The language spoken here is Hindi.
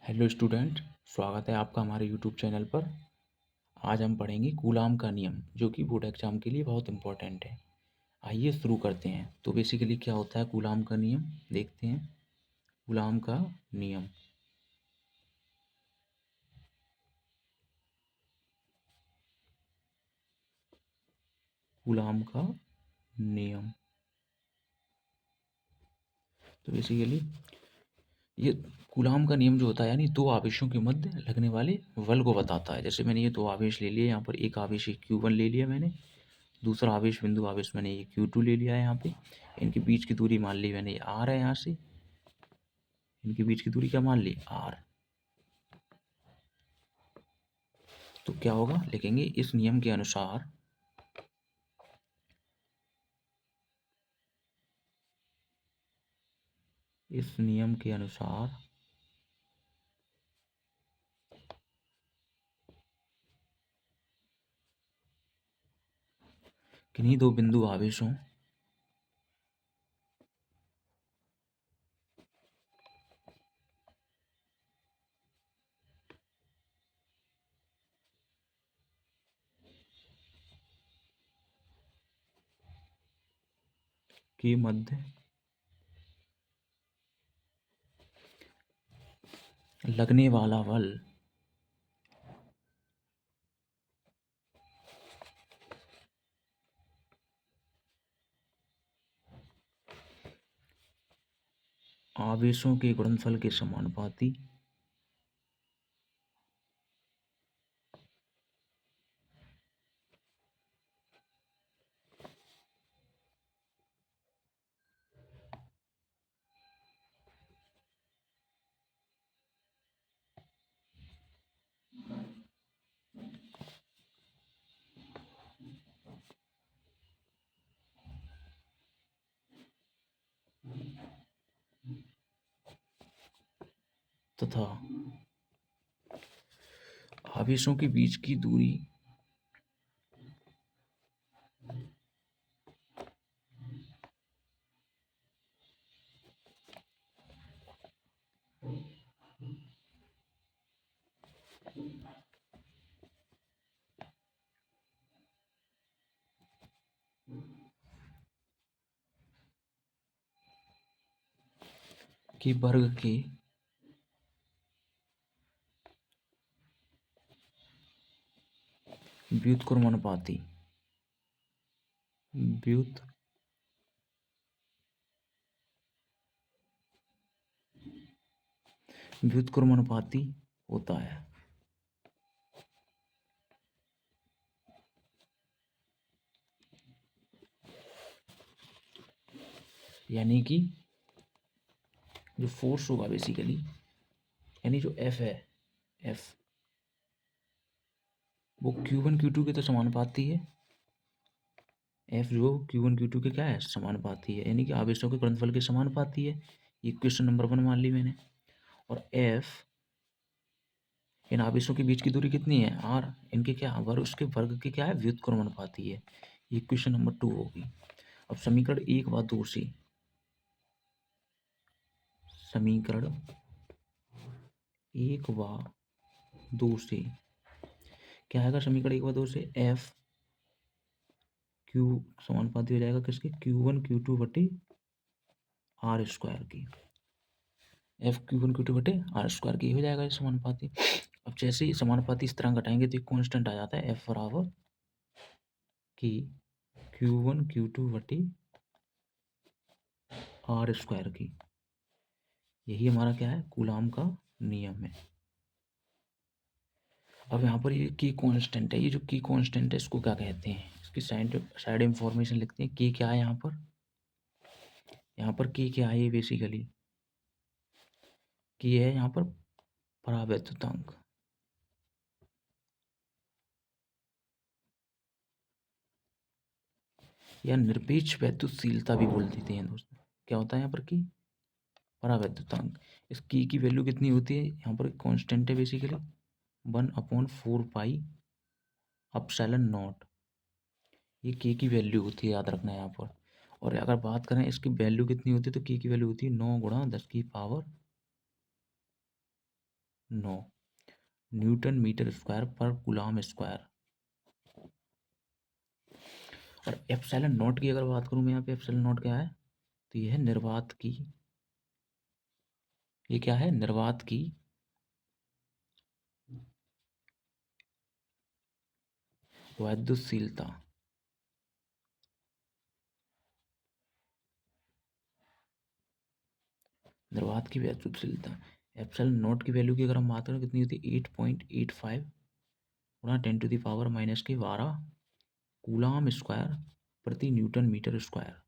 हेलो स्टूडेंट, स्वागत है आपका हमारे यूट्यूब चैनल पर। आज हम पढ़ेंगे कूलाम का नियम, जो कि बोर्ड एग्जाम के लिए बहुत इंपॉर्टेंट है। आइए शुरू करते हैं। तो बेसिकली क्या होता है कूलाम का नियम, देखते हैं। कूलाम का नियम, कूलाम का नियम। तो बेसिकली ये कूलाम का नियम जो होता है, यानी दो आवेशों के मध्य लगने वाले बल को बताता है। जैसे मैंने ये दो आवेश ले लिए, यहाँ पर एक आवेश Q1 ले लिया मैंने, दूसरा आवेश बिंदु आवेश मैंने ये Q2 ले लिया है। यहाँ पे इनके बीच की दूरी मान ली मैंने R है। यहाँ से इनके बीच की दूरी क्या मान ली, R। तो क्या होगा, लिखेंगे इस नियम के अनुसार, इस नियम के अनुसार किन्हीं दो बिंदु आवेशों के मध्य लगने वाला बल आवेशों के गुणनफल के समानुपाती तथा आवेशों के बीच की दूरी के वर्ग के व्युत्क्रमानुपाती व्युत्क्रमानुपाती होता है। यानी कि जो फोर्स होगा बेसिकली, यानी जो F है, F वो Q1 Q2 के तो समानुपाती है। F जो Q1 Q2 के क्या है, समानुपाती है, यानी कि आवेशों के गुणनफल के समानुपाती है। ये क्वेश्चन नंबर 1 मान ली मैंने। और F, इन आवेशों के बीच की दूरी कितनी है, R। इनके क्या वर्ग, उसके वर्ग के क्या है, व्युत्क्रमानुपाती है। ये क्वेश्चन नंबर 2 होगी। अब समीकरण 1 व 2 से, समीकरण 1 व 2 से क्या आएगा, समीकरण 1 व 2 से F Q समानुपाती हो जाएगा किसके, Q1 Q2 बटे R स्क्वायर की। F Q1 Q2 बटे R स्क्वायर की हो जाएगा ये समानुपाती। अब जैसे ही समानुपाती इस तरह घटाएंगे तो एक कांस्टेंट आ जाता है F बराबर कि Q1 Q2 बटे R स्क्वायर की। यही हमारा क्या है, कूलाम का नियम है। अब यहाँ पर ये की कांस्टेंट है, ये जो की कांस्टेंट है इसको क्या कहते हैं, इसकी साइड इंफॉर्मेशन लिखते हैं। की क्या है यहाँ पर, यहाँ पर की क्या है, ये बेसिकली की है यहाँ पर परावैद्युतांक, या निरपेक्ष वैद्युतशीलता भी बोल देते हैं दोस्तों। क्या होता है यहाँ पर की, परावैद्युतांक। इस की वैल्यू कितनी होती है, यहाँ पर कांस्टेंट है बेसिकली 1/4 पाई एप्सिलॉन नॉट। ये के की वैल्यू होती है, याद रखना है यहाँ पर। और अगर बात करें इसकी वैल्यू कितनी होती है, तो के की वैल्यू होती है 9 × 10⁻⁴ नो, न्यूटन मीटर स्क्वायर पर कूलाम स्क्वायर। और एप्सिलॉन नॉट की अगर बात करूँ मैं यहाँ पे, एप्सिलॉन नॉट क्या है, तो ये है निर्वात की, ये क्या है, निर्वात की वैद्युतशीलता। निर्वात की वैद्युतशीलता। एप्सिलॉन नॉट की वैल्यू की अगर हम बात करें कितनी होती है, 8.85 गुणा 10⁻⁻⁻⁻12 कूलाम स्क्वायर प्रति न्यूटन मीटर स्क्वायर।